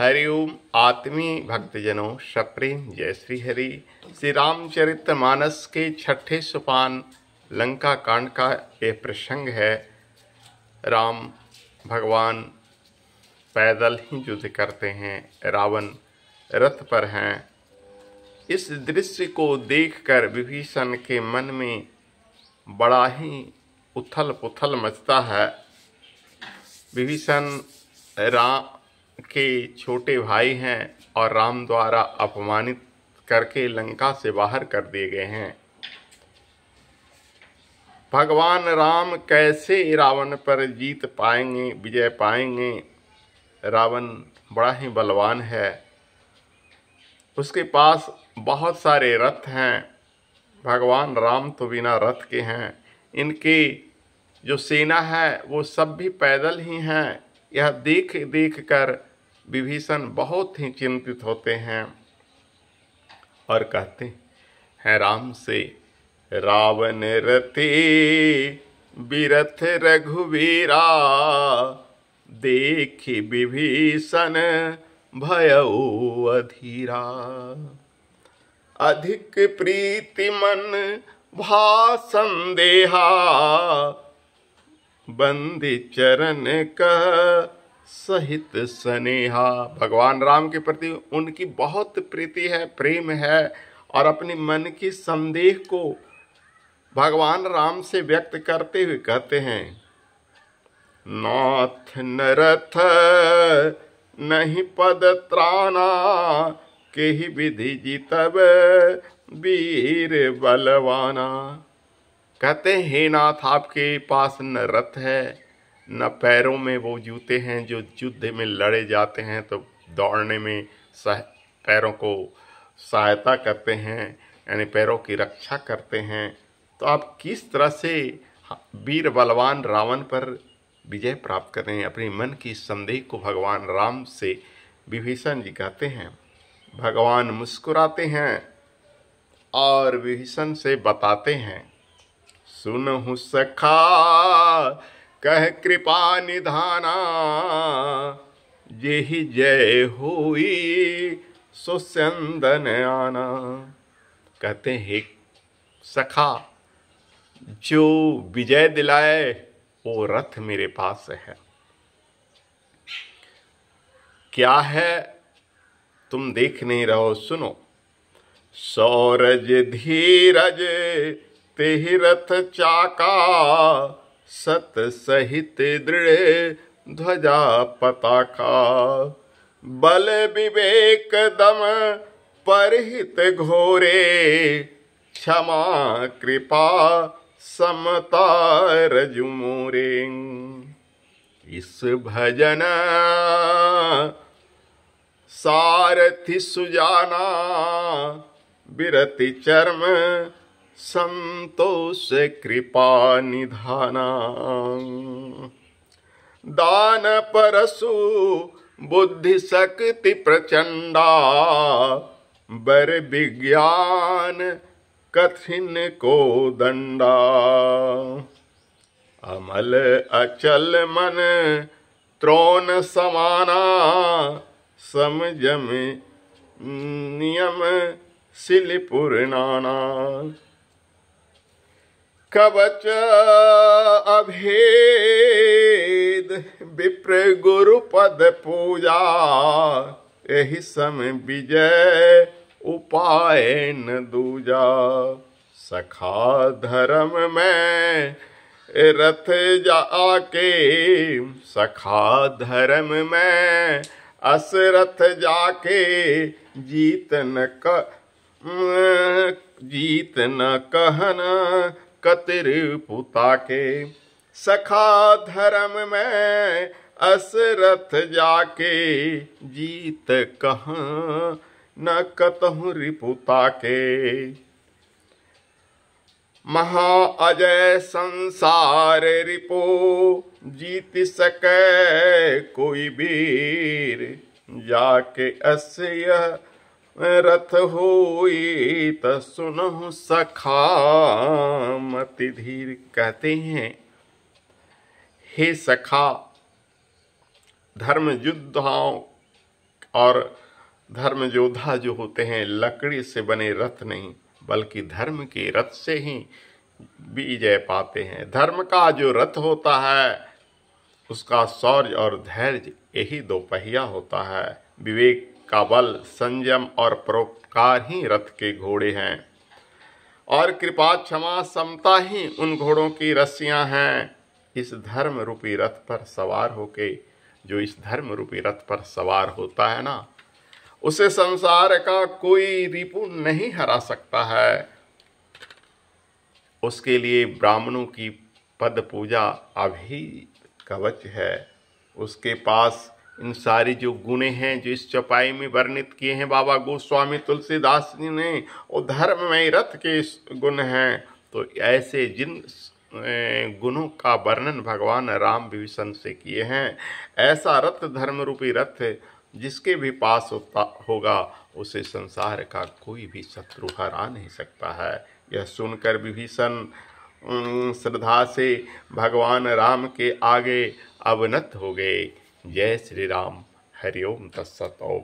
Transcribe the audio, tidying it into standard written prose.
हरिओम आत्मीय भक्तजनों, सप्रेम जय श्री हरि। श्री रामचरितमानस के छठे सोपान लंका कांड का यह प्रसंग है। राम भगवान पैदल ही युद्ध करते हैं, रावण रथ पर हैं। इस दृश्य को देखकर विभीषण के मन में बड़ा ही उथल पुथल मचता है। विभीषण राम के छोटे भाई हैं और राम द्वारा अपमानित करके लंका से बाहर कर दिए गए हैं। भगवान राम कैसे रावण पर जीत पाएंगे, विजय पाएंगे। रावण बड़ा ही बलवान है, उसके पास बहुत सारे रथ हैं। भगवान राम तो बिना रथ के हैं। इनकी जो सेना है वो सब भी पैदल ही हैं। यह देख देख कर विभीषण बहुत ही चिंतित होते हैं और कहते हैं राम से, रावण रथे बिरथ रघुवीरा, देखि विभीषण भयउ अधीरा। अधिक प्रीति मन भा संदेहा, बंदी चरण का सहित स्नेहा। भगवान राम के प्रति उनकी बहुत प्रीति है, प्रेम है और अपनी मन की संदेह को भगवान राम से व्यक्त करते हुए कहते हैं, नाथ न रथ नहीं पद त्राना, केहि विधि जीतब वीर बलवाना। कहते हैं हे नाथ, आपके पास न रथ है न पैरों में वो जूते हैं जो युद्ध में लड़े जाते हैं तो दौड़ने में पैरों को सहायता करते हैं, यानी पैरों की रक्षा करते हैं। तो आप किस तरह से वीर बलवान रावण पर विजय प्राप्त कर रहे हैं। अपनी मन की संदेह को भगवान राम से विभीषण जी कहते हैं। भगवान मुस्कुराते हैं और विभीषण से बताते हैं, सुनहु सखा कह कृपा निधाना, जेहि जय होई सो स्यंदन आना। कहते हैं सखा, जो विजय दिलाए वो रथ मेरे पास है। क्या है तुम देख नहीं रहो, सुनो। सौरज धीरज तेहि रथ चाका, सत सहित दृढ़ ध्वजा पताका। बल विवेक दम परहित घोरे, क्षमा कृपा समता रजु मोरे। इस भजन सारथि सुजाना, बिरति चर्म संतोष कृपा निधाना। दान परसु बुद्धि शक्ति प्रचंडा, बर विज्ञान कठिन को दंडा। अमल अचल मन त्रोण समाना, समझम नियम सिलिपुर नाना। कवच अभेद विप्र गुरु पद पूजा, एहि सम विजय उपाय न दूजा। सखा धर्म में रथ जाके, सखा धर्म में असरथ जाके, जीत न कहन कतिर पुता के। सखा धर्म में असरथ जाके, जीत कहाँ न कतहु रिपुता के। महा अजय संसार रिपो, जीत सके कोई वीर। जाके अस्य रथ होई त सुनहु सखा मति धीर। कहते हैं हे सखा, धर्म युद्धाओं और धर्म योद्धा जो होते हैं लकड़ी से बने रथ नहीं बल्कि धर्म के रथ से ही विजय पाते हैं। धर्म का जो रथ होता है उसका शौर्य और धैर्य यही दो पहिया होता है। विवेक का बल, संयम और परोपकार ही रथ के घोड़े हैं और कृपा, क्षमा, समता ही उन घोड़ों की रस्सियां हैं। इस धर्म रूपी रथ पर सवार होके जो इस धर्म रूपी रथ पर सवार होता है ना, उसे संसार का कोई रिपु नहीं हरा सकता है। उसके लिए ब्राह्मणों की पद पूजा अभी कवच है। उसके पास इन सारी जो गुण हैं जो इस चौपाई में वर्णित किए हैं बाबा गोस्वामी तुलसीदास जी ने, वो धर्ममय रथ के गुण हैं। तो ऐसे जिन गुणों का वर्णन भगवान राम विभीषण से किए हैं, ऐसा रथ धर्म रूपी रथ जिसके भी पास होगा उसे संसार का कोई भी शत्रु हरा नहीं सकता है। यह सुनकर विभीषण श्रद्धा से भगवान राम के आगे अवनत हो गए। जय श्री राम। हरिओम तत्सत। ओम।